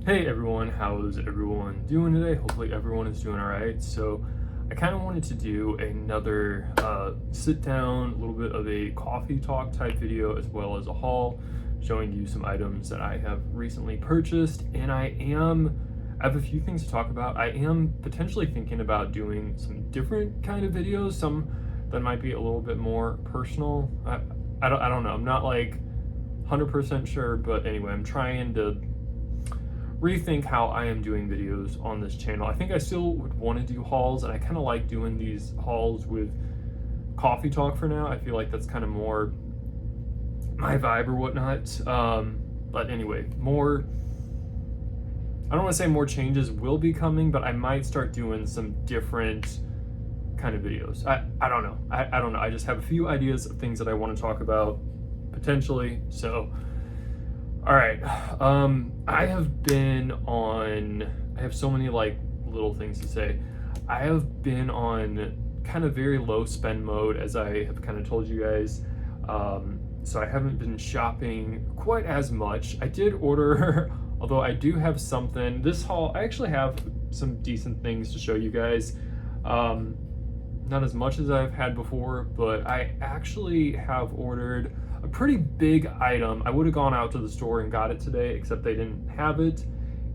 Hey everyone, how's everyone doing today? Hopefully everyone is doing alright. So I kind of wanted to do another sit down, a little bit of a coffee talk type video, as well as a haul showing you some items that I have recently purchased. And I have a few things to talk about. I am potentially thinking about doing some different kind of videos, some that might be a little bit more personal. I don't know. I'm not like 100% sure, but anyway, I'm trying to rethink how I am doing videos on this channel. I think I still would want to do hauls, and I kind of like doing these hauls with coffee talk for now. I feel like that's kind of more my vibe or whatnot. But anyway, I don't want to say more changes will be coming, but I might start doing some different kind of videos. I don't know. I don't know. I just have a few ideas of things that I want to talk about potentially. So all right, I have so many like little things to say. I have been on kind of very low spend mode, as I have kind of told you guys. So I haven't been shopping quite as much. I did order, although I do have something. This haul, I actually have some decent things to show you guys. Not as much as I've had before, but I actually have ordered a pretty big item. I would have gone out to the store and got it today, except they didn't have it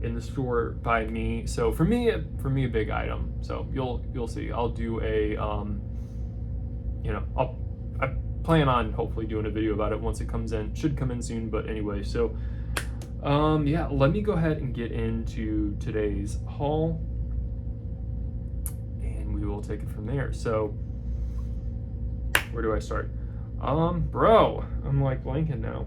in the store by me. So for me a big item. So you'll see. I'll do a I plan on hopefully doing a video about it once it comes in. Should come in soon, but anyway. So yeah, let me go ahead and get into today's haul, and we will take it from there. So where do I start? Bro, I'm like blanking now.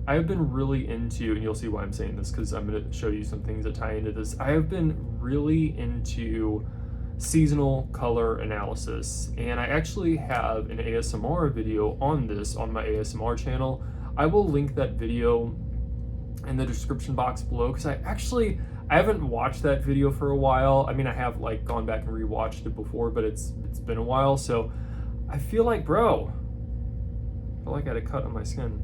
I have been really into, and you'll see why I'm saying this, because I'm going to show you some things that tie into this. I have been really into seasonal color analysis, and I actually have an ASMR video on this on my ASMR channel. I will link that video in the description box below, because I haven't watched that video for a while. I mean, I have like gone back and rewatched it before, but it's been a while. So I feel like, bro, I feel like I had a cut on my skin.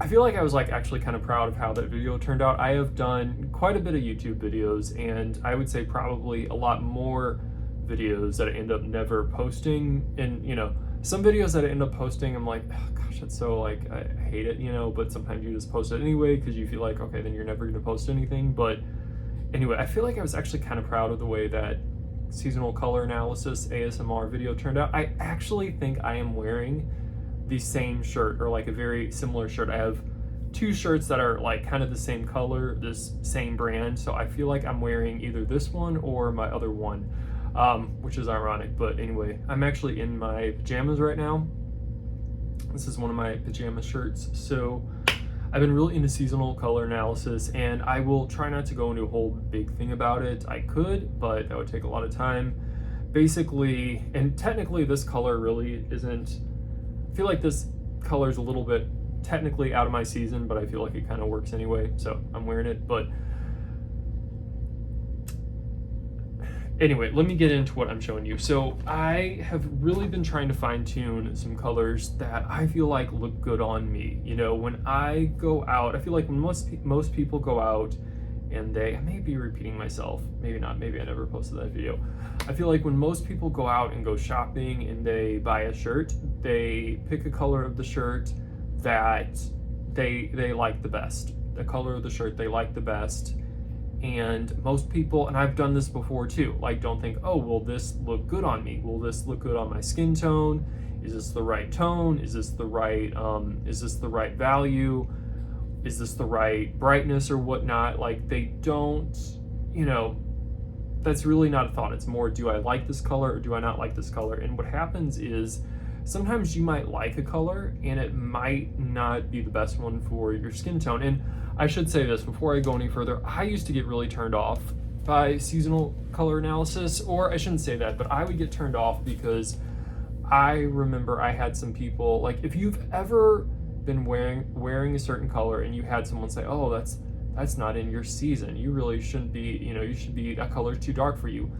I feel like I was like actually kind of proud of how that video turned out. I have done quite a bit of YouTube videos, and I would say probably a lot more videos that I end up never posting. And some videos that I end up posting, I'm like, oh, gosh, that's so like, I hate it, but sometimes you just post it anyway because you feel like, okay, then you're never going to post anything. But anyway, I feel like I was actually kind of proud of the way that seasonal color analysis ASMR video turned out. I actually think I am wearing the same shirt, or like a very similar shirt. I have two shirts that are like kind of the same color, this same brand. So I feel like I'm wearing either this one or my other one, which is ironic. But anyway, I'm actually in my pajamas right now. This is one of my pajama shirts. So I've been really into seasonal color analysis, and I will try not to go into a whole big thing about it. I could, but that would take a lot of time. Basically, and technically this color really isn't, I feel like this color is a little bit technically out of my season, but I feel like it kind of works anyway, so I'm wearing it. But anyway, let me get into what I'm showing you. So I have really been trying to fine tune some colors that I feel like look good on me. When I go out, I feel like when most people go out and I may be repeating myself, maybe not, maybe I never posted that video. I feel like when most people go out and go shopping and they buy a shirt, they pick a color of the shirt that they like the best. The color of the shirt they like the best. And most people, and I've done this before too, like don't think, oh, will this look good on me? Will this look good on my skin tone? Is this the right tone? Is this the right value? Is this the right brightness or whatnot? Like they don't, that's really not a thought. It's more, do I like this color or do I not like this color? And what happens is sometimes you might like a color and it might not be the best one for your skin tone. And I should say this before I go any further, I used to get really turned off by seasonal color analysis, or I shouldn't say that, but I would get turned off because I remember I had some people, like if you've ever been wearing a certain color and you had someone say, oh, that's not in your season, you really shouldn't be, you should be, that color too dark for you.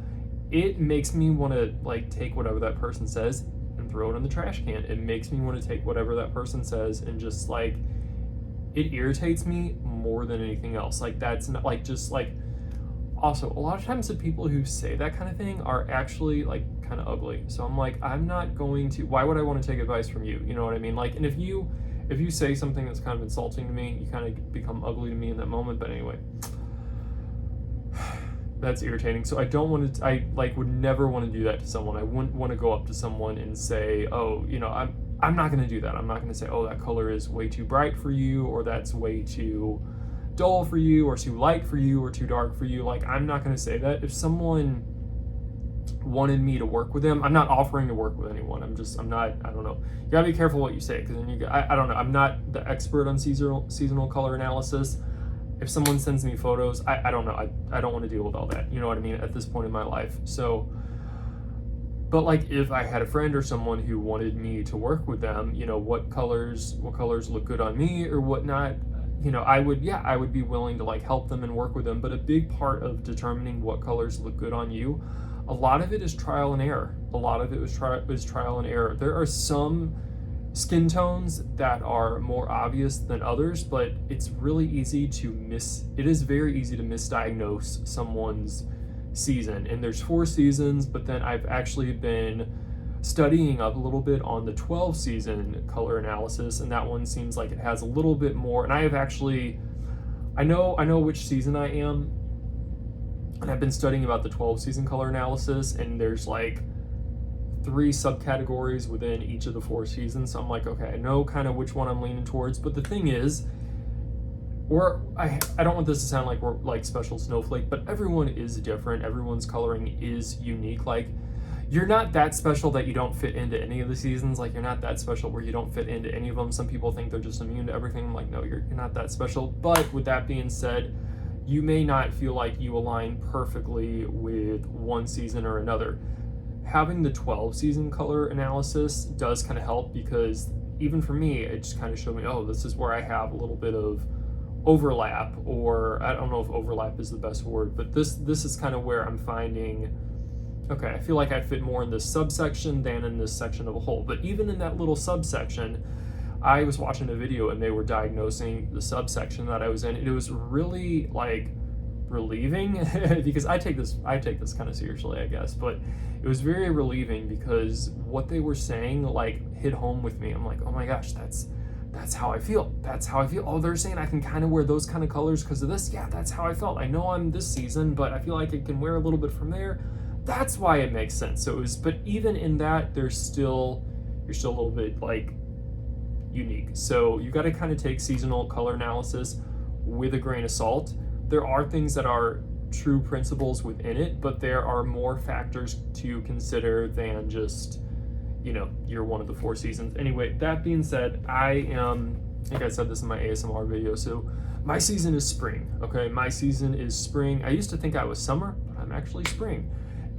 It makes me want to like take whatever that person says and throw it in the trash can. It makes me want to take whatever that person says and just like it irritates me more than anything else. Like, that's not like, just like, also a lot of times the people who say that kind of thing are actually like kind of ugly. So I'm like, I'm not going to, why would I want to take advice from you? You know what I mean? Like, and if you say something that's kind of insulting to me, you kind of become ugly to me in that moment. But anyway, that's irritating. So I don't want to, I like would never want to do that to someone. I wouldn't want to go up to someone and say, oh, you know, I'm not going to do that. I'm not going to say, oh, that color is way too bright for you, or that's way too dull for you, or too light for you, or too dark for you. Like, I'm not going to say that. If someone wanted me to work with them, I'm not offering to work with anyone. I'm not, I don't know. You gotta be careful what you say, because then I don't know. I'm not the expert on seasonal color analysis. If someone sends me photos, I don't know. I don't want to deal with all that. You know what I mean? At this point in my life. So, but like, if I had a friend or someone who wanted me to work with them, you know, what colors look good on me or whatnot, you know, I would be willing to like help them and work with them. But a big part of determining what colors look good on you, a lot of it is trial and error. A lot of it is trial and error. There are some skin tones that are more obvious than others, but it's really easy to it is very easy to misdiagnose someone's season. And there's 4 seasons, but then I've actually been studying up a little bit on the 12 season color analysis, and that one seems like it has a little bit more. And I have actually, I know which season I am, and I've been studying about the 12 season color analysis, and there's like 3 subcategories within each of the 4 seasons. So I'm like, okay, I know kind of which one I'm leaning towards. But the thing is, I don't want this to sound like we're like special snowflake, but everyone is different. Everyone's coloring is unique. Like, you're not that special that you don't fit into any of the seasons. Like, you're not that special where you don't fit into any of them. Some people think they're just immune to everything. I'm like, no, you're not that special. But with that being said, you may not feel like you align perfectly with one season or another. Having the 12 season color analysis does kind of help, because even for me, it just kind of showed me, oh, this is where I have a little bit of overlap, or I don't know if overlap is the best word, but this is kind of where I'm finding, okay, I feel like I fit more in this subsection than in this section of a whole. But even in that little subsection, I was watching a video and they were diagnosing the subsection that I was in. It was really like relieving because I take this kind of seriously, I guess, but it was very relieving because what they were saying like hit home with me. I'm like, oh my gosh, that's how I feel. That's how I feel. Oh, they're saying I can kind of wear those kind of colors because of this. Yeah, that's how I felt. I know I'm this season, but I feel like I can wear a little bit from there. That's why it makes sense. So it was, but even in that, you're still a little bit like unique. So you got to kind of take seasonal color analysis with a grain of salt. There are things that are true principles within it, but there are more factors to consider than just, you know, you're one of the 4 seasons. Anyway, that being said, I think I said this in my ASMR video. So my season is spring. Okay, my season is spring. I used to think I was summer, but I'm actually spring.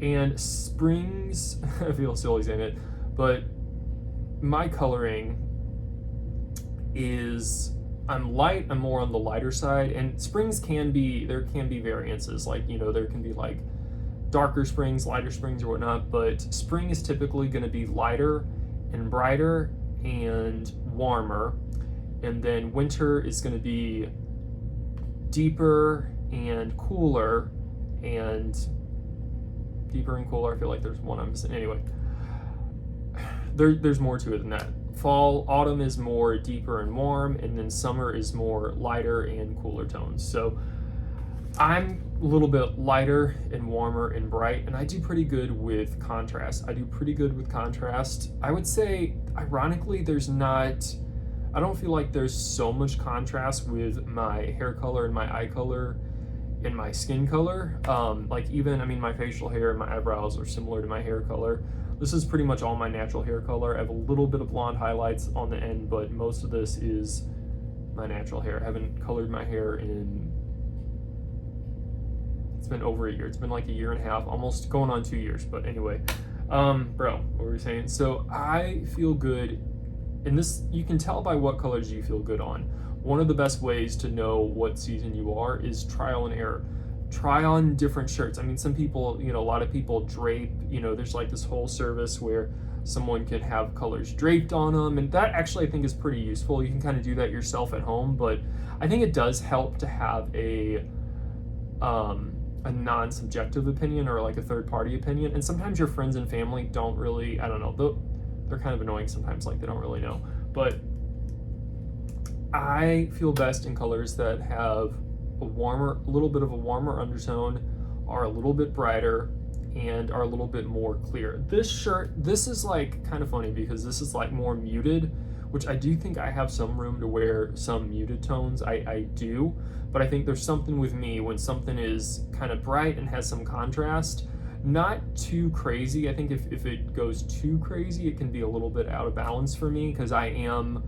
And springs, I feel silly saying it, but my coloring is, I'm light, I'm more on the lighter side, and springs there can be variances, like, you know, there can be like darker springs, lighter springs or whatnot, but spring is typically going to be lighter and brighter and warmer, and then winter is going to be deeper and cooler, and deeper and cooler. I feel like there's one I'm missing. Anyway, there's more to it than that. Autumn is more deeper and warm, and then summer is more lighter and cooler tones. So I'm a little bit lighter and warmer and bright, and I do pretty good with contrast. I would say, ironically, I don't feel like there's so much contrast with my hair color and my eye color and my skin color. Like, even, I mean, my facial hair and my eyebrows are similar to my hair color. This is pretty much all my natural hair color. I have a little bit of blonde highlights on the end, but most of this is my natural hair. I haven't colored my hair it's been over a year. It's been like a year and a half, almost going on 2 years. But anyway, bro, what were we saying? So I feel good, and this, you can tell by what colors you feel good on. One of the best ways to know what season you are is trial and error. Try on different shirts. I mean, some people, you know, a lot of people drape, you know, there's like this whole service where Someone can have colors draped on them, and that actually I think is pretty useful. You can kind of do that yourself at home, but I think it does help to have a non-subjective opinion, or like a third-party opinion. And sometimes your friends and family don't really, I don't know, they're kind of annoying sometimes, like they don't really know. But I feel best in colors that have a little bit of a warmer undertone, are a little bit brighter, and are a little bit more clear. This shirt, this is like kind of funny because this is like more muted, which I do think I have some room to wear some muted tones. I do, but I think there's something with me when something is kind of bright and has some contrast, not too crazy. I think if it goes too crazy, it can be a little bit out of balance for me, because I am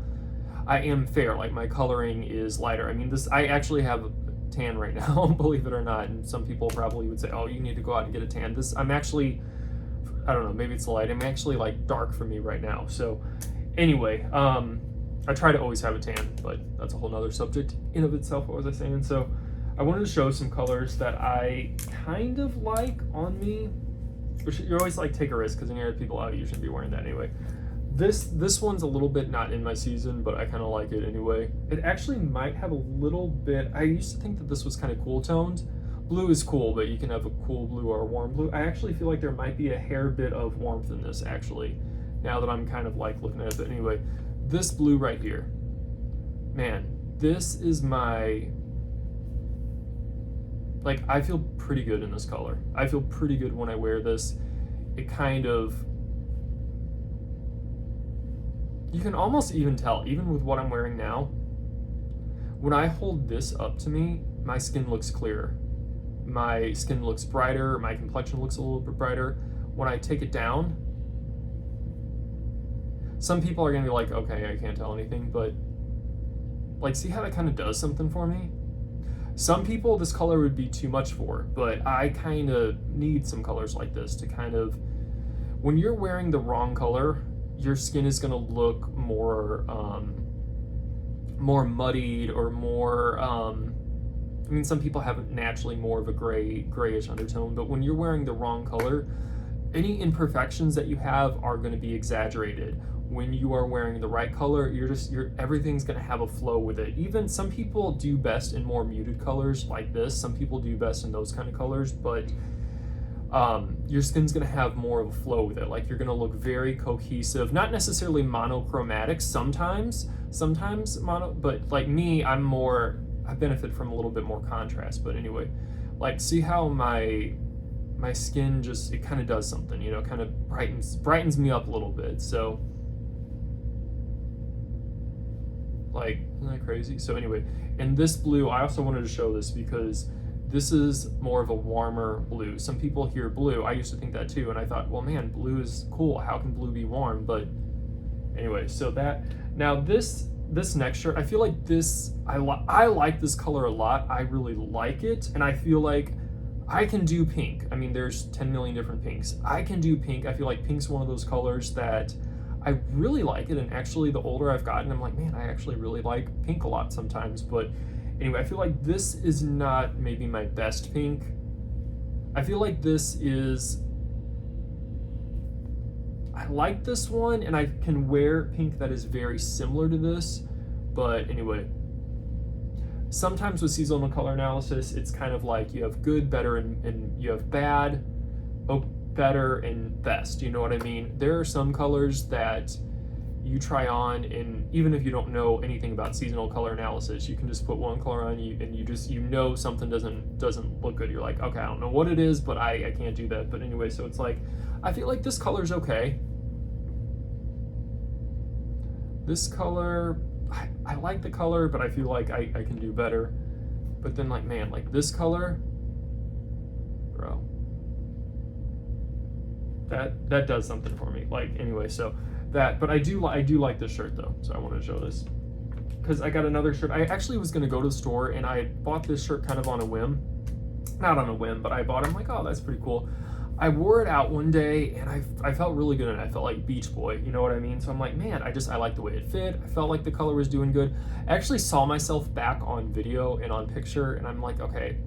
fair, like my coloring is lighter. I mean, I actually have tan right now, believe it or not, and some people probably would say, oh, you need to go out and get a tan. I'm actually, I don't know, maybe it's the light, I'm actually like dark for me right now. So anyway, I try to always have a tan, but that's a whole nother subject in of itself. What was I saying? So I wanted to show some colors that I kind of like on me, which you always like take a risk, because then you have people, oh, you shouldn't be wearing that anyway. This one's a little bit not in my season, but I kind of like it anyway. It actually might have a little bit, I used to think that this was kind of cool toned. Blue is cool, but you can have a cool blue or a warm blue. I actually feel like there might be a hair bit of warmth in this, actually, now that I'm kind of like looking at it. But anyway, this blue right here, man, this is my, like, I feel pretty good in this color. I feel pretty good when I wear this. It kind of, you can almost even tell, even with what I'm wearing now, when I hold this up to me, my skin looks clearer. My skin looks brighter, my complexion looks a little bit brighter. When I take it down, some people are gonna be like, okay, I can't tell anything, but like, see how that kind of does something for me? Some people this color would be too much for, but I kind of need some colors like this to kind of, when you're wearing the wrong color, your skin is gonna look more muddied, or more, I mean, some people have naturally more of a grayish undertone, but when you're wearing the wrong color, any imperfections that you have are gonna be exaggerated. When you are wearing the right color, everything's gonna have a flow with it. Even some people do best in more muted colors like this. Some people do best in those kind of colors, but your skin's gonna have more of a flow with it. Like, you're gonna look very cohesive, not necessarily monochromatic. Sometimes mono, but like me, I benefit from a little bit more contrast. But anyway, like, see how my skin just, it kind of does something, you know, kind of brightens me up a little bit. So, like, isn't that crazy? So anyway, and this blue, I also wanted to show this because this is more of a warmer blue. Some people hear blue, I used to think that too, and I thought, well, man, blue is cool. How can blue be warm? But anyway, so that, now this next shirt, I feel like this, I like this color a lot. I really like it, and I feel like I can do pink. I mean, there's 10 million different pinks. I can do pink. I feel like pink's one of those colors that I really like it, and actually the older I've gotten, I'm like, man, I actually really like pink a lot sometimes. But anyway, I feel like this is not maybe my best pink. I feel like this is, I like this one, and I can wear pink that is very similar to this. But anyway, sometimes with seasonal color analysis, it's kind of like you have good, better, and you have bad, better, and best. You know what I mean? There are some colors that you try on, and even if you don't know anything about seasonal color analysis, you can just put one color on you, and you know something doesn't look good. You're like, okay, I don't know what it is, but I can't do that. But anyway, so it's like, I feel like this color's okay. This color, I like the color, but I feel like I can do better. But then, like, man, like this color, bro, that does something for me. Like, anyway, so that, but I do like this shirt though, so I wanted to show this because I got another shirt. I actually was gonna go to the store, and I bought this shirt kind of on a whim, not on a whim, but I bought it. I'm like, oh, that's pretty cool. I wore it out one day, and I felt really good, and I felt like Beach Boy, you know what I mean? So I'm like, man, I like the way it fit. I felt like the color was doing good. I actually saw myself back on video and on picture, and I'm like, okay,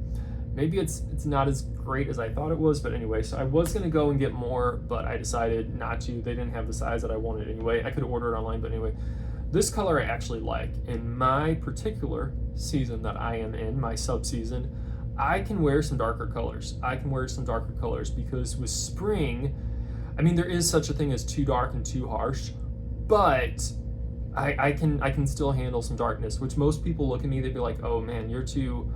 maybe it's not as great as I thought it was, but anyway, so I was gonna go and get more, but I decided not to. They didn't have the size that I wanted anyway. I could order it online, but anyway. This color I actually like. In my particular season that I am in, my sub-season, I can wear some darker colors. Because with spring, I mean, there is such a thing as too dark and too harsh, but I can still handle some darkness, which most people look at me, they'd be like, oh man, you're too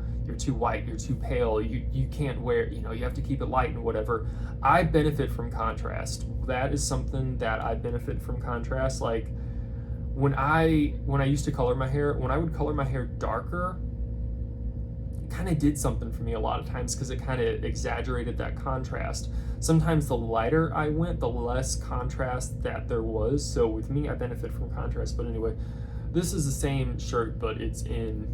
white, you're too pale, you can't wear, you have to keep it light and whatever. I benefit from contrast. That is something that I benefit from contrast. Like when I used to color my hair, when I would color my hair darker, it kind of did something for me a lot of times because it kind of exaggerated that contrast. Sometimes the lighter I went, the less contrast that there was. So with me, I benefit from contrast. But anyway, this is the same shirt, but it's in,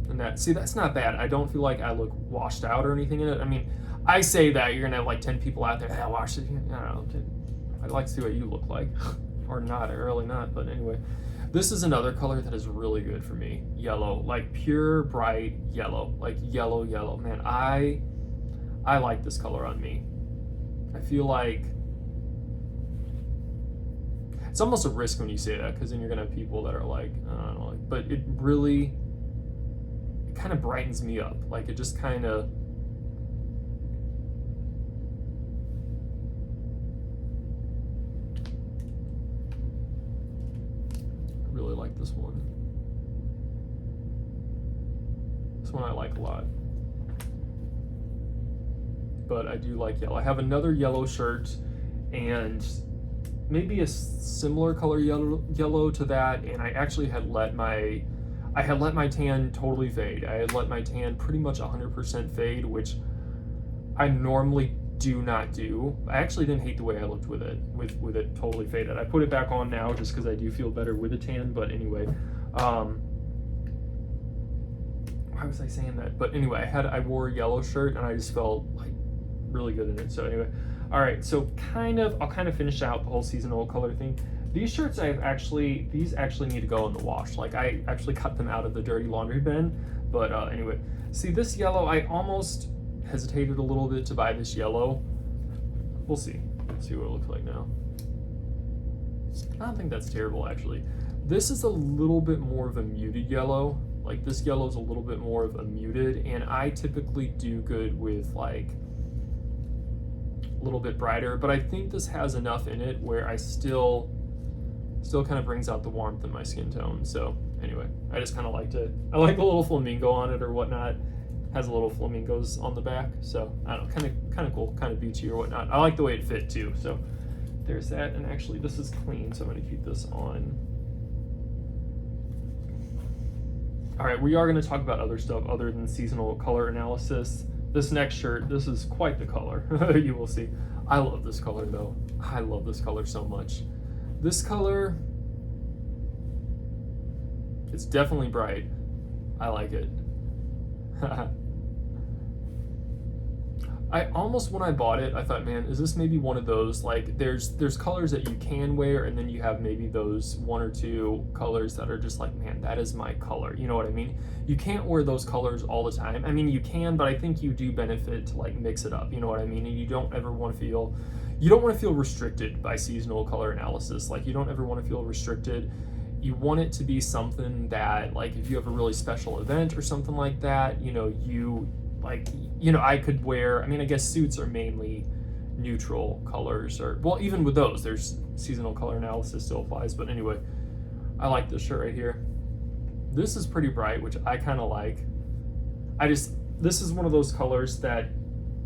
and that's not bad. I don't feel like I look washed out or anything in it. I mean, I say that, you're gonna have like 10 people out there, hey, wash it. I don't know. I'd like to see what you look like. Or not, or really not, but anyway. This is another color that is really good for me. Yellow, like pure bright yellow, like yellow. Man, I like this color on me. I feel like it's almost a risk when you say that, because then you're gonna have people that are like, I don't know, but it kind of brightens me up. Like it just kind of, I really like this one. This one I like a lot. But I do like yellow. I have another yellow shirt and maybe a similar color yellow to that, and I actually had let my tan totally fade. I had let my tan pretty much 100% fade, which I normally do not do. I actually didn't hate the way I looked with it totally faded. I put it back on now just because I do feel better with a tan, but anyway. Why was I saying that? But anyway, I wore a yellow shirt and I just felt like really good in it. So anyway, all right, so I'll kind of finish out the whole seasonal color thing. These shirts these actually need to go in the wash. Like I actually cut them out of the dirty laundry bin. But anyway, see this yellow, I almost hesitated a little bit to buy this yellow. We'll see. Let's see what it looks like now. I don't think that's terrible actually. This is a little bit more of a muted yellow. Like this yellow is a little bit more of a muted, and I typically do good with like a little bit brighter, but I think this has enough in it where I still kind of brings out the warmth in my skin tone. So anyway, I just kind of liked it. I like the little flamingo on it or whatnot. Has a little flamingos on the back, so I don't know, kind of cool, kind of beachy or whatnot. I like the way it fit too. So there's that, and actually this is clean, so I'm going to keep this on. All right, we are going to talk about other stuff other than seasonal color analysis. This next shirt, this is quite the color. You will see. I love this color though. I love this color so much. This color, it's definitely bright. I like it. I almost, when I bought it, I thought, man, is this maybe one of those, like there's colors that you can wear, and then you have maybe those one or two colors that are just like, man, that is my color. You know what I mean? You can't wear those colors all the time. I mean, you can, but I think you do benefit to like mix it up. You know what I mean? And you don't ever want to feel restricted by seasonal color analysis. Like you don't ever want to feel restricted. You want it to be something that, like, if you have a really special event or something like that, I could wear, I mean, I guess suits are mainly neutral colors, or, well, even with those, there's seasonal color analysis still applies, but anyway, I like this shirt right here. This is pretty bright, which I kind of like. This is one of those colors that,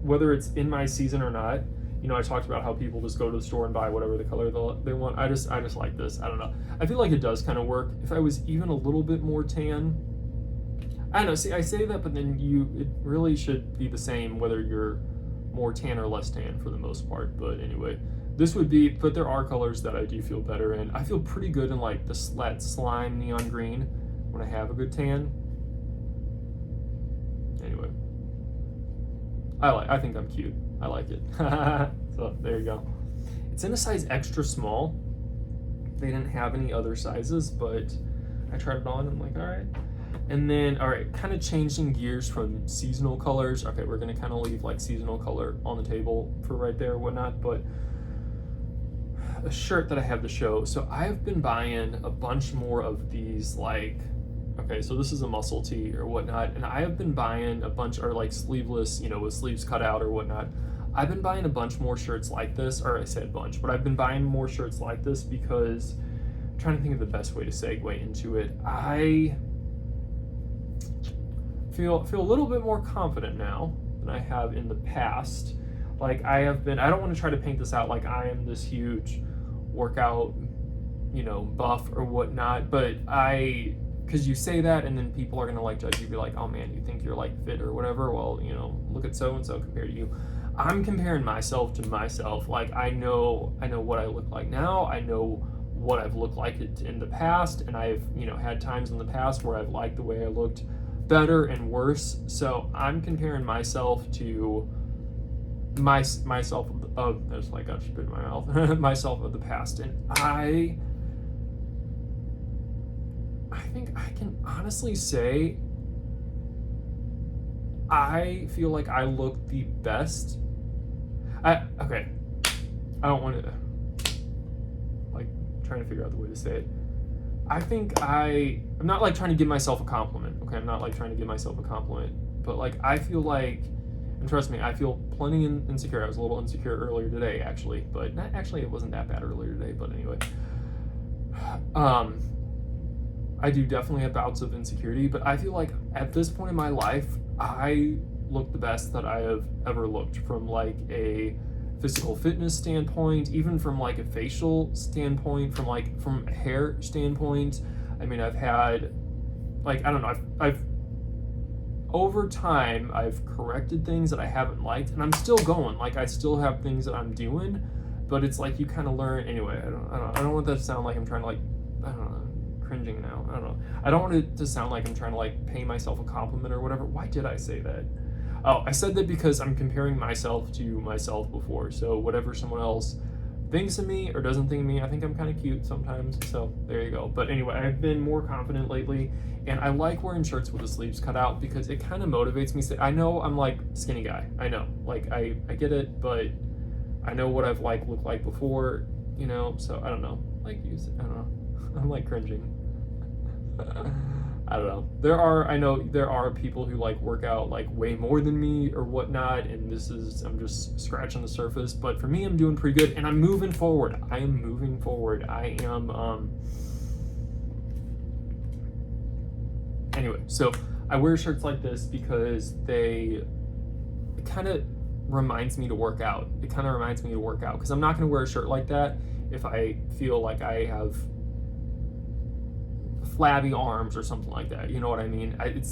whether it's in my season or not, I talked about how people just go to the store and buy whatever the color they want. I just like this. I don't know. I feel like it does kind of work. If I was even a little bit more tan, I don't know. See, I say that, but then it really should be the same whether you're more tan or less tan for the most part. But anyway, but there are colors that I do feel better in. I feel pretty good in like that slime neon green when I have a good tan. Anyway, I think I'm cute. I like it. So there you go. It's in a size extra small. They didn't have any other sizes, but I tried it on and I'm like, all right. And then, all right, kind of changing gears from seasonal colors. Okay, we're gonna kind of leave like seasonal color on the table for right there or whatnot, but a shirt that I have to show. So I've been buying a bunch more of these, like, okay, so this is a muscle tee or whatnot, and I have been buying a bunch, or like sleeveless, you know, with sleeves cut out or whatnot. I've been buying a bunch more shirts like this, or I said bunch, but I've been buying more shirts like this because I'm trying to think of the best way to segue into it. I feel a little bit more confident now than I have in the past. Like I have been, I don't want to try to paint this out like I am this huge workout, you know, buff or whatnot, but because you say that and then people are gonna like judge you, be like, oh man, you think you're like fit or whatever. Well, you know, look at so and so compared to you. I'm comparing myself to myself. Like I know what I look like now. I know what I've looked like in the past, and I've, you know, had times in the past where I've liked the way I looked better and worse. So I'm comparing myself to myself of, there's like a spit in my mouth, myself of the past, and I think I can honestly say I feel like I look the best. Okay, I don't want to, like, trying to figure out the way to say it. I think I'm not like trying to give myself a compliment, okay? I'm not like trying to give myself a compliment, but like I feel like, and trust me, I feel plenty insecure. I was a little insecure earlier today, actually, but not actually, it wasn't that bad earlier today, but anyway. I do definitely have bouts of insecurity, but I feel like at this point in my life, I look the best that I have ever looked, from like a physical fitness standpoint, even from like a facial standpoint, from a hair standpoint. I mean, I've had, like, I don't know, I've over time, I've corrected things that I haven't liked, and I'm still going. Like, I still have things that I'm doing, but it's like you kind of learn. Anyway, I don't want that to sound like I'm trying to, like, I don't know, cringing now. I don't know. I don't want it to sound like I'm trying to like pay myself a compliment or whatever. Why did I say that? Oh, I said that because I'm comparing myself to myself before. So whatever someone else thinks of me or doesn't think of me, I think I'm kind of cute sometimes. So there you go. But anyway, I've been more confident lately, and I like wearing shirts with the sleeves cut out because it kind of motivates me. I know I'm like skinny guy. I know, like I get it, but I know what I've like looked like before, you know. So I don't know. Like I don't know. I'm like cringing. I don't know. I know there are people who like work out like way more than me or whatnot, and I'm just scratching the surface. But for me, I'm doing pretty good, and I'm moving forward. I am moving forward. I am, anyway, so I wear shirts like this because it kind of reminds me to work out. It kind of reminds me to work out because I'm not going to wear a shirt like that if I feel like I have flabby arms or something like that, you know what I mean? It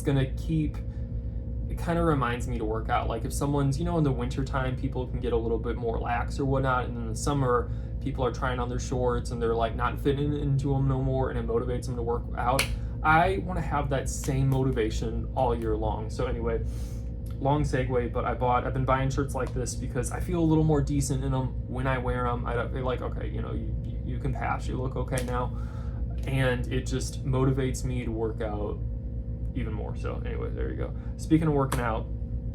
kind of reminds me to work out. Like if someone's, you know, in the winter time, people can get a little bit more lax or whatnot, and in the summer, people are trying on their shorts and they're like not fitting into them no more, and it motivates them to work out. I want to have that same motivation all year long. So anyway, long segue, but I've been buying shirts like this because I feel a little more decent in them when I wear them. I feel like, okay, you know, you can pass, you look okay now. And it just motivates me to work out even more. So anyway, there you go. Speaking of working out,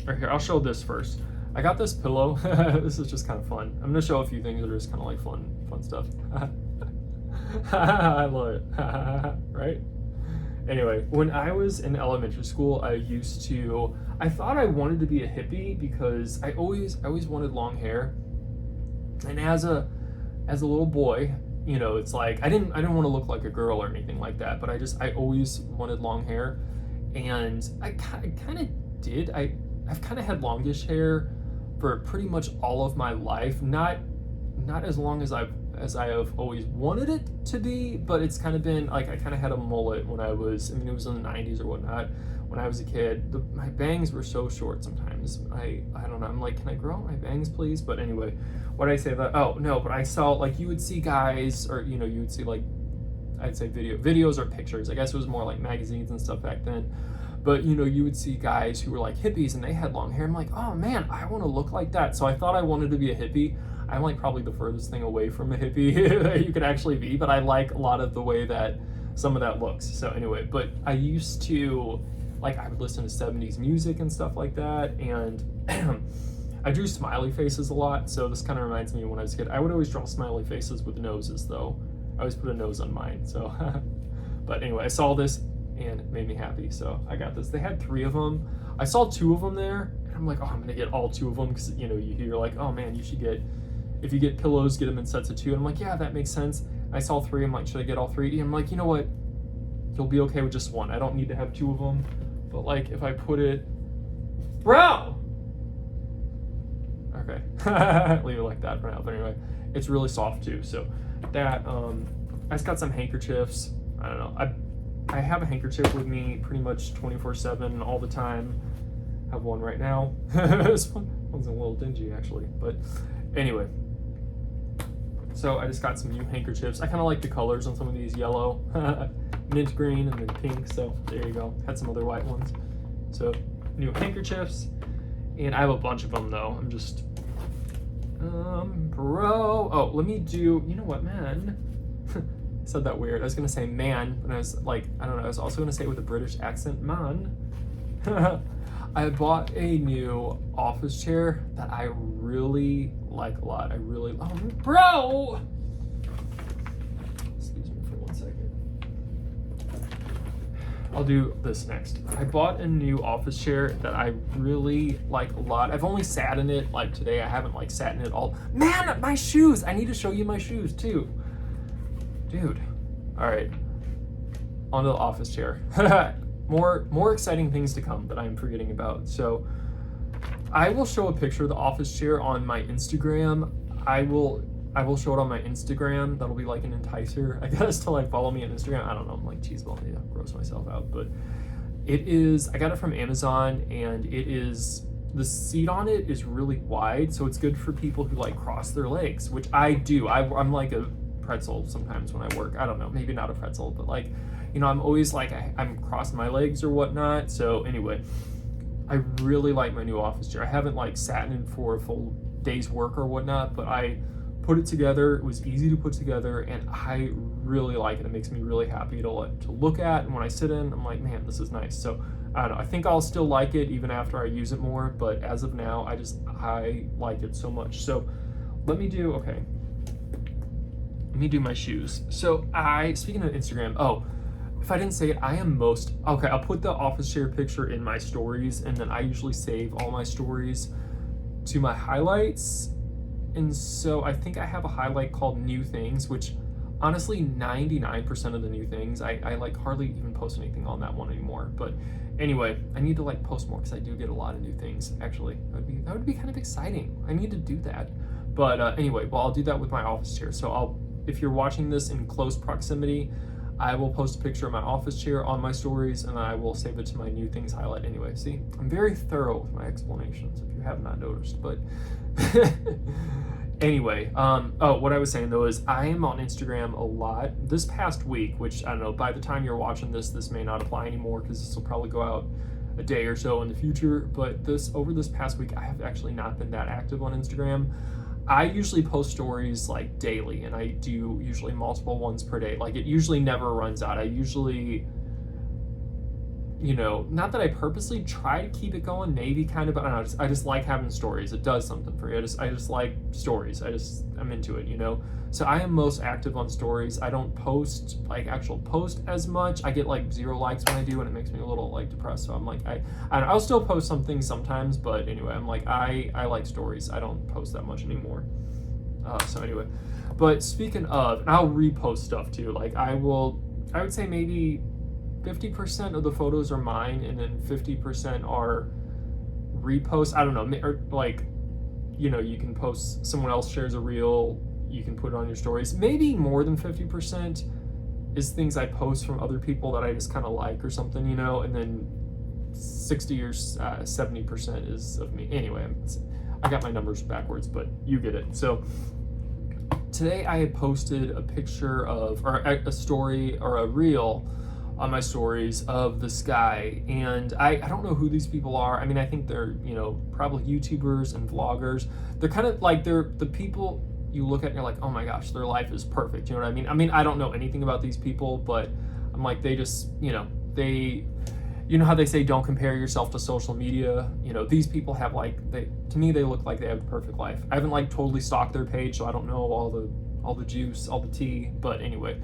right here, I'll show this first. I got this pillow. This is just kind of fun. I'm gonna show a few things that are just kind of like fun stuff. I love it. Right? Anyway, when I was in elementary school, I thought I wanted to be a hippie because I always wanted long hair. And as a little boy, you know, it's like I didn't want to look like a girl or anything like that, but I always wanted long hair, and I kind of did. I've kind of had longish hair for pretty much all of my life, not as long as I have always wanted it to be, but it's kind of been like I kind of had a mullet when it was in the 90s or whatnot. When I was a kid, my bangs were so short sometimes. I don't know. I'm like, can I grow out my bangs, please? But anyway, what did I say about? Oh no, but I saw like you would see guys, or you know, you would see like, I'd say videos or pictures. I guess it was more like magazines and stuff back then. But you know, you would see guys who were like hippies and they had long hair. I'm like, oh man, I want to look like that. So I thought I wanted to be a hippie. I'm like probably the furthest thing away from a hippie that you could actually be, but I like a lot of the way that some of that looks. So anyway, but I used to, like, I would listen to 70s music and stuff like that, and I drew smiley faces a lot, so this kind of reminds me of when I was a kid. I would always draw smiley faces with noses, though. I always put a nose on mine, so. But anyway, I saw this, and it made me happy, so I got this. They had 3 of them. I saw 2 of them there, and I'm like, oh, I'm gonna get all 2 of them, because, you know, you hear like, oh man, you should get, if you get pillows, get them in sets of 2. And I'm like, yeah, that makes sense. I saw 3, I'm like, should I get all 3? And I'm like, you know what? You'll be okay with just 1. I don't need to have 2 of them. But like, if I put it, bro! Okay, leave it like that for now. But anyway, it's really soft too. So that, I just got some handkerchiefs. I don't know. I have a handkerchief with me pretty much 24/7 all the time. I have one right now. This one's a little dingy actually, but anyway. So I just got some new handkerchiefs. I kind of like the colors on some of these: yellow, mint green, and then pink. So there you go. Had some other white ones. So new handkerchiefs, and I have a bunch of them though. I'm just, bro. Oh, let me do. You know what, man? Said that weird. I was gonna say man, but I was like, I don't know. I was also gonna say it with a British accent, man. I bought a new office chair that I really like a lot. I really, oh, bro! Excuse me for 1 second. I'll do this next. I bought a new office chair that I really like a lot. I've only sat in it like today. I haven't like sat in it all. Man, my shoes! I need to show you my shoes too. Dude. All right. Onto the office chair. More exciting things to come that I'm forgetting about. So I will show a picture of the office chair on my Instagram. I will show it on my Instagram. That'll be like an enticer, I guess, to like follow me on Instagram. I don't know, I'm like cheeseball, yeah, gross myself out. But it is, I got it from Amazon, and it is, the seat on it is really wide, so it's good for people who like cross their legs, which I do. I'm like a pretzel sometimes when I work. I don't know, maybe not a pretzel, but like, you know, I'm always like, I'm crossing my legs or whatnot. So anyway, I really like my new office chair. I haven't like sat in it for a full day's work or whatnot, but I put it together. It was easy to put together, and I really like it. It makes me really happy to look at, and when I sit in, I'm like, man, this is nice. So I don't know, I think I'll still like it even after I use it more, but as of now, I like it so much. So let me do my shoes. So speaking of Instagram, oh, if I didn't say it, okay, I'll put the office chair picture in my stories, and then I usually save all my stories to my highlights. And so I think I have a highlight called new things, which honestly 99% of the new things, I like hardly even post anything on that one anymore. But anyway, I need to like post more because I do get a lot of new things. Actually, that would be kind of exciting. I need to do that. But anyway, well, I'll do that with my office chair. So if you're watching this in close proximity, I will post a picture of my office chair on my stories, and I will save it to my new things highlight anyway. See, I'm very thorough with my explanations, if you have not noticed, but anyway, what I was saying though is I am on Instagram a lot this past week, which I don't know, by the time you're watching this may not apply anymore because this will probably go out a day or so in the future, but over this past week, I have actually not been that active on Instagram. I usually post stories like daily, and I do usually multiple ones per day. Like it usually never runs out. I usually, you know, not that I purposely try to keep it going, maybe kind of, but I don't know, I just like having stories. It does something for you. I just like stories. I'm into it, you know? So I am most active on stories. I don't post as much. I get like 0 likes when I do, and it makes me a little like depressed. So I'm like, I'll still post some things sometimes, but anyway, I'm like, I like stories. I don't post that much anymore. So anyway, but speaking of, and I'll repost stuff too. Like I would say maybe 50% of the photos are mine, and then 50% are reposts. I don't know, or like, you know, you can post, someone else shares a reel, you can put it on your stories. Maybe more than 50% is things I post from other people that I just kind of like or something, you know, and then 60 or 70% is of me. Anyway, I got my numbers backwards, but you get it. So today I had posted a picture of, or a story or a reel on my stories of this guy, and I don't know who these people are. I mean, I think they're, you know, probably YouTubers and vloggers. They're kind of like, they're the people you look at and you're like, oh my gosh, their life is perfect. You know what I mean? I mean, I don't know anything about these people, but I'm I'm like, they just, you know how they say don't compare yourself to social media. These people have to me they look like they have the perfect life. I haven't like totally stalked their page, so I don't know all the juice, all the tea. But anyway,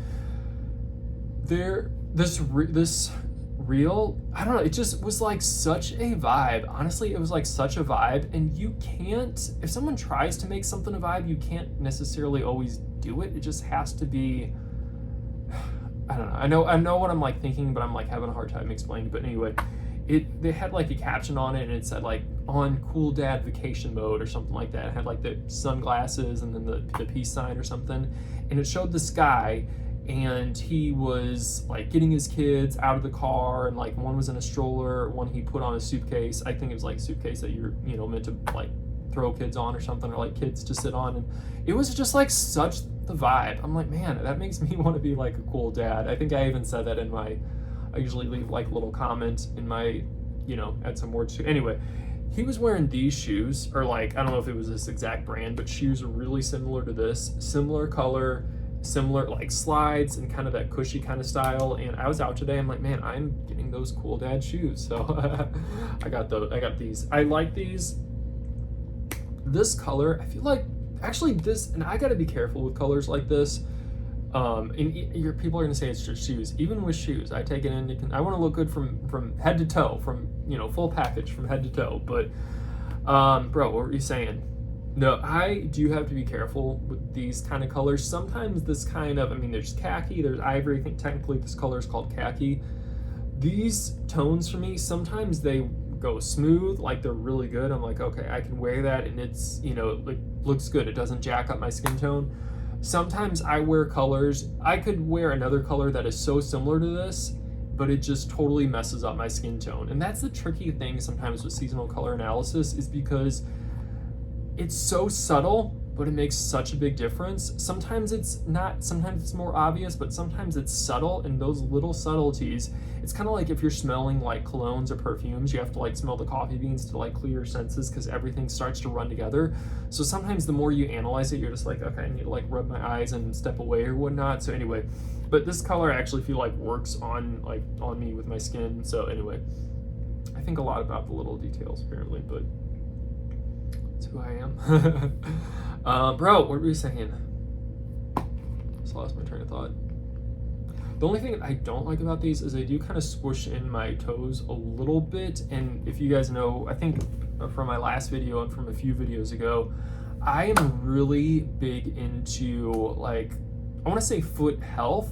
this reel, I don't know, it just was like such a vibe. Honestly, it was like such a vibe, and you can't, if someone tries to make something a vibe, you can't necessarily always do it. It just has to be, I don't know. I know what I'm like thinking, but I'm like having a hard time explaining. But anyway, they had like a caption on it, and it said like on cool dad vacation mode or something like that. It had like the sunglasses and then the peace sign or something, and it showed this guy, and he was like getting his kids out of the car, and like one was in a stroller, one he put on a suitcase. I think it was like a suitcase that you're meant to like throw kids on or something, or like kids to sit on, and it was just like such the vibe. I'm like, man, that makes me want to be like a cool dad. I think I even said that I usually leave like a little comment in my, add some words to. Anyway, he was wearing these shoes, or like, I don't know if it was this exact brand, but shoes really similar to this, similar color, similar like slides, and kind of that cushy kind of style. And I was out today, I'm like, man, I'm getting those cool dad shoes. So I got these. I like these. This color, I feel like, actually this, and I gotta be careful with colors like this. And your people are gonna say it's just shoes. Even with shoes, I take it in. I want to look good from head to toe, from full package from head to toe. But bro, what were you saying? No, I do have to be careful with these kind of colors. Sometimes this kind of, there's khaki, there's ivory. I think technically this color is called khaki. These tones for me, sometimes they go smooth, like they're really good. I'm like, okay, I can wear that, and it's it looks good. It doesn't jack up my skin tone. Sometimes I wear colors. I could wear another color that is so similar to this, but it just totally messes up my skin tone. And that's the tricky thing sometimes with seasonal color analysis, is because it's so subtle, but it makes such a big difference. Sometimes it's not, sometimes it's more obvious, but sometimes it's subtle, and those little subtleties, it's kind of like if you're smelling like colognes or perfumes, you have to like smell the coffee beans to like clear your senses, because everything starts to run together. So sometimes the more you analyze it, you're just like, okay, I need to like rub my eyes and step away or whatnot. So anyway, but this color I actually feel like works on me with my skin. So anyway, I think a lot about the little details apparently, but that's who I am. Bro, what were you saying? Just lost my train of thought. The only thing I don't like about these is they do kind of squish in my toes a little bit. And if you guys know, I think from my last video and from a few videos ago, I am really big into like, I want to say foot health.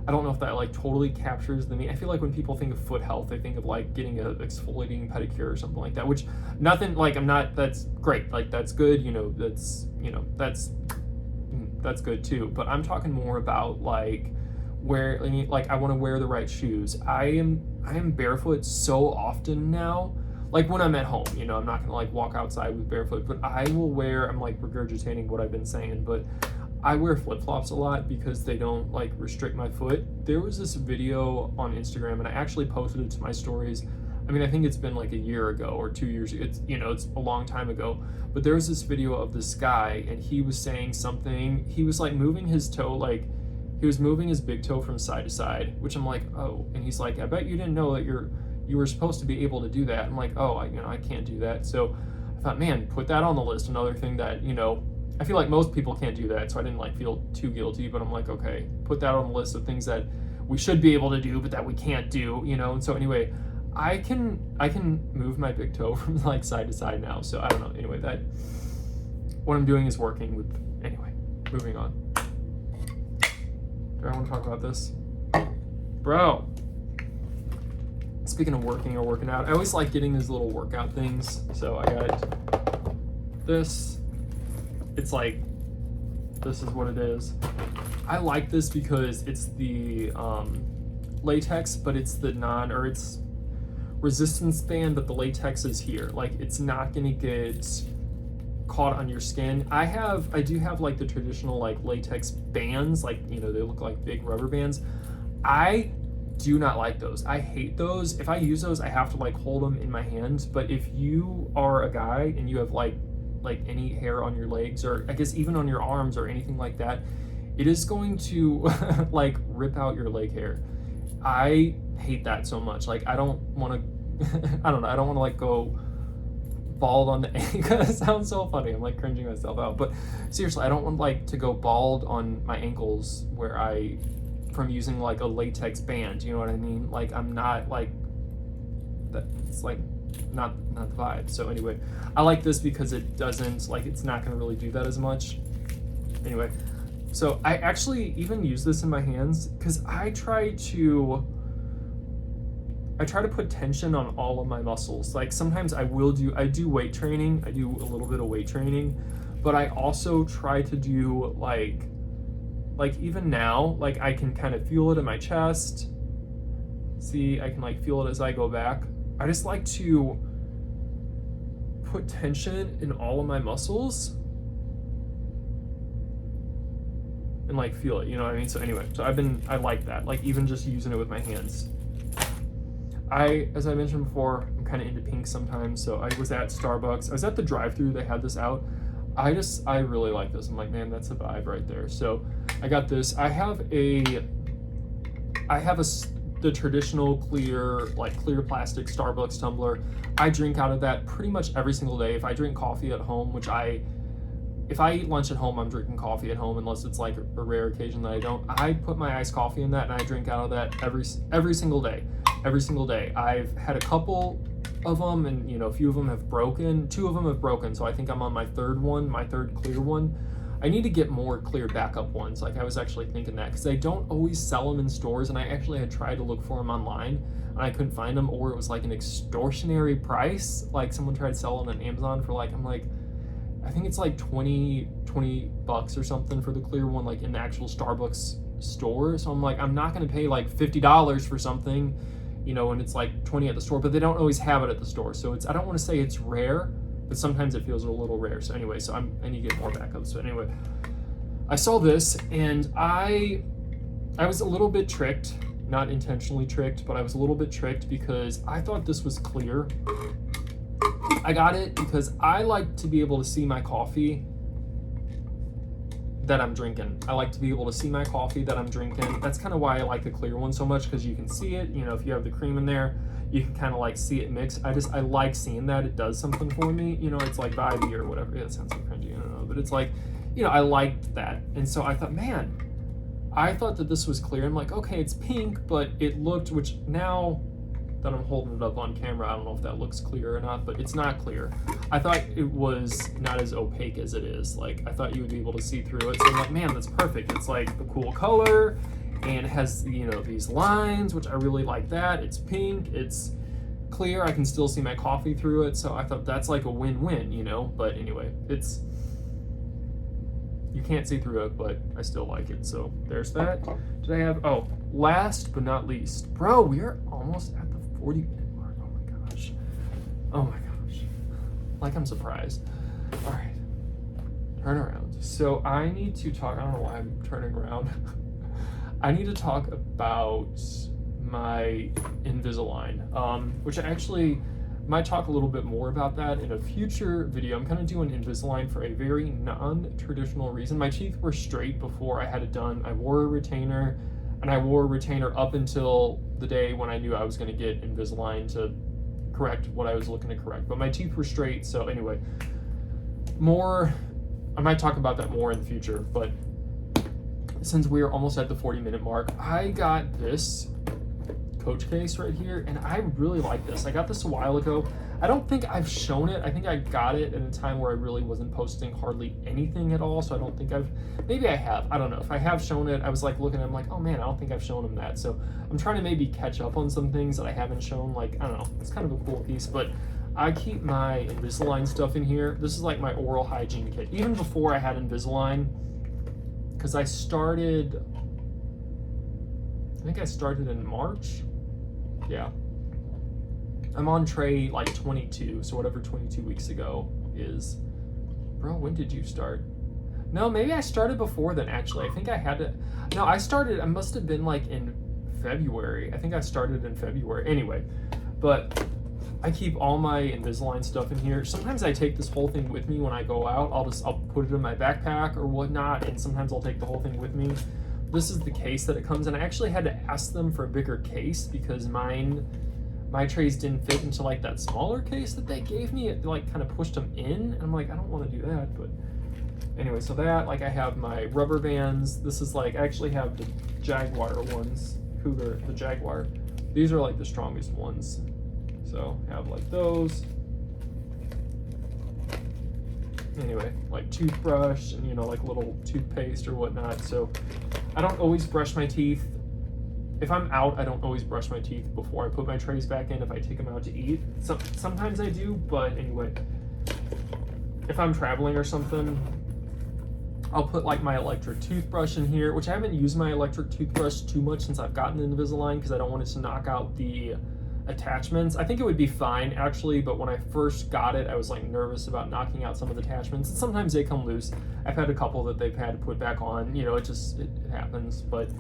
I don't know if that like totally captures the meaning. I feel like when people think of foot health, they think of like getting an exfoliating pedicure or something like that, which nothing, like that's great. Like that's good, that's good too. But I'm talking more about like where, like I want to wear the right shoes. I am barefoot so often now. Like when I'm at home, I'm not gonna like walk outside with barefoot, but I will wear, I'm like regurgitating what I've been saying, but I wear flip-flops a lot because they don't like restrict my foot. There was this video on Instagram, and I actually posted it to my stories. I think it's been like a year ago or 2 years ago. It's a long time ago. But there was this video of this guy, and he was saying something. He was like moving his toe, like he was moving his big toe from side to side, which I'm like, oh. And he's like, I bet you didn't know that you were supposed to be able to do that. I'm like, oh, I can't do that. So I thought, man, put that on the list. Another thing that, I feel like most people can't do that, so I didn't like feel too guilty, but I'm like, okay, put that on the list of things that we should be able to do, but that we can't do, And so anyway, I can move my big toe from like side to side now. So I don't know. Anyway, that what I'm doing is working with. Anyway, moving on. Do I want to talk about this, bro? Speaking of working or working out, I always like getting these little workout things. So I got this. It's like, this is what it is. I like this because it's the latex, but it's the it's resistance band, but the latex is here. Like it's not gonna get caught on your skin. I do have like the traditional like latex bands, like, they look like big rubber bands. I do not like those. I hate those. If I use those, I have to like hold them in my hands. But if you are a guy and you have like any hair on your legs, or I guess even on your arms or anything like that, it is going to like rip out your leg hair. I hate that so much. Like, I don't want to, I don't know, I don't want to like go bald on the ankle. It sounds so funny. I'm like cringing myself out. But seriously, I don't want like to go bald on my ankles from using like a latex band. You know what I mean? Like, I'm not like that. It's like not the vibe. So anyway, I like this because it doesn't like, it's not going to really do that as much. Anyway, so I actually even use this in my hands because I try to put tension on all of my muscles. Like, sometimes I do weight training. I do a little bit of weight training, but I also try to do like even now, like I can kind of feel it in my chest. See, I can like feel it as I go back. I just like to put tension in all of my muscles and like feel it, you know what I mean? So anyway, so I like that, like even just using it with my hands. As I mentioned before, I'm kind of into pink sometimes. So I was at Starbucks. I was at the drive-thru. They had this out. I really like this. I'm like, man, that's a vibe right there. So I got this. I have the traditional clear plastic Starbucks tumbler. I drink out of that pretty much every single day. If I drink coffee at home, if I eat lunch at home, I'm drinking coffee at home, unless it's like a rare occasion that I don't. I put my iced coffee in that and I drink out of that every single day. Every single day. I've had a couple of them, and you know, a few of them have broken. 2 of them have broken, so I think I'm on my third clear one. I need to get more clear backup ones. Like, I was actually thinking that because they don't always sell them in stores, and I actually had tried to look for them online and I couldn't find them, or it was like an extortionary price. Like, someone tried to sell them on Amazon for like, I'm like, I think it's like $20 or something for the clear one, like in the actual Starbucks store. So I'm like, I'm not going to pay like $50 for something, you know, and it's like 20 at the store, but they don't always have it at the store. So I don't want to say it's rare, but sometimes it feels a little rare. So anyway, so I need to get more backup. So anyway, I saw this and I was a little bit tricked, not intentionally tricked, but I was a little bit tricked because I thought this was clear. I got it because I like to be able to see my coffee that I'm drinking. I like to be able to see my coffee that I'm drinking. That's kind of why I like the clear one so much, because you can see it. You know, if you have the cream in there, you can kind of like see it mix. I like seeing that. It does something for me. You know, it's like vibey or whatever. Yeah, that sounds so cringy. I don't know, but it's like, you know, I liked that. And so I thought, man, I thought that this was clear. I'm like, okay, it's pink, but it looked, which now that I'm holding it up on camera, I don't know if that looks clear or not, but it's not clear. I thought it was not as opaque as it is. Like, I thought you would be able to see through it. So I'm like, man, that's perfect. It's like the cool color and it has, you know, these lines, which I really like that. It's pink, it's clear. I can still see my coffee through it. So I thought that's like a win-win, you know? But anyway, you can't see through it, but I still like it. So there's that. Did I have, last but not least, bro, we are almost at the 40-minute mark. Oh my gosh. Oh my gosh. Like, I'm surprised. All right. Turn around. So I need to talk, I don't know why I'm turning around. I need to talk about my Invisalign, which I actually might talk a little bit more about that in a future video. I'm kind of doing Invisalign for a very non-traditional reason. My teeth were straight before I had it done. I wore a retainer, and I wore a retainer up until the day when I knew I was going to get Invisalign to correct what I was looking to correct. But my teeth were straight, so anyway, I might talk about that more in the future, but since we are almost at the 40-minute mark, I got this Coach case right here, and I really like this. I got this a while ago. I don't think I've shown it. I think I got it at a time where I really wasn't posting hardly anything at all, so I don't think maybe I have. I don't know. If I have shown it, I was like looking at it, I'm like, oh man, I don't think I've shown them that. So I'm trying to maybe catch up on some things that I haven't shown. Like, I don't know. It's kind of a cool piece, but I keep my Invisalign stuff in here. This is like my oral hygiene kit. Even before I had Invisalign, because I think I started in March. Yeah. I'm on tray like 22, so whatever 22 weeks ago is. Bro, when did you start? No, maybe I started before then, actually. I think I had to. No, I must have been like in February. I think I started in February. Anyway, but I keep all my Invisalign stuff in here. Sometimes I take this whole thing with me when I go out. I'll put it in my backpack or whatnot, and sometimes I'll take the whole thing with me. this is the case that it comes in. I actually had to ask them for a bigger case because my trays didn't fit into like that smaller case that they gave me. It like kind of pushed them in, and I'm like, I don't want to do that. But anyway, so that, like, I have my rubber bands. This is like, I actually have the Jaguar ones, Cougar, the Jaguar. These are like the strongest ones. So I have like those. Anyway, like toothbrush and, you know, like little toothpaste or whatnot. So I don't always brush my teeth. If I'm out, I don't always brush my teeth before I put my trays back in if I take them out to eat. Sometimes I do, but anyway, if I'm traveling or something, I'll put like my electric toothbrush in here, which I haven't used my electric toothbrush too much since I've gotten the Invisalign because I don't want it to knock out the attachments. I think it would be fine actually, but when I first got it, I was like nervous about knocking out some of the attachments, and sometimes they come loose. I've had a couple that they've had to put back on, you know, it happens. But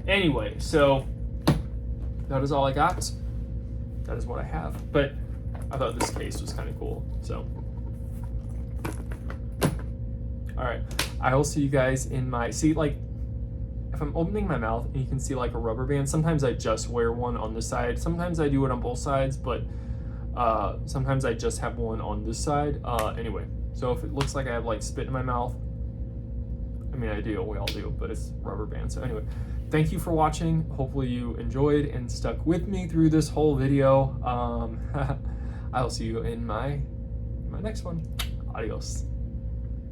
anyway, so that is all I got. That is what I have. But I thought this case was kind of cool. So all right, I will see you guys in my, see, like, if I'm opening my mouth and you can see like a rubber band, sometimes I just wear one on this side. Sometimes I do it on both sides, but sometimes I just have one on this side. Anyway, so if it looks like I have like spit in my mouth, I mean, I do, we all do, but it's rubber band. So anyway, thank you for watching. Hopefully you enjoyed and stuck with me through this whole video. I'll see you in my next one. Adios.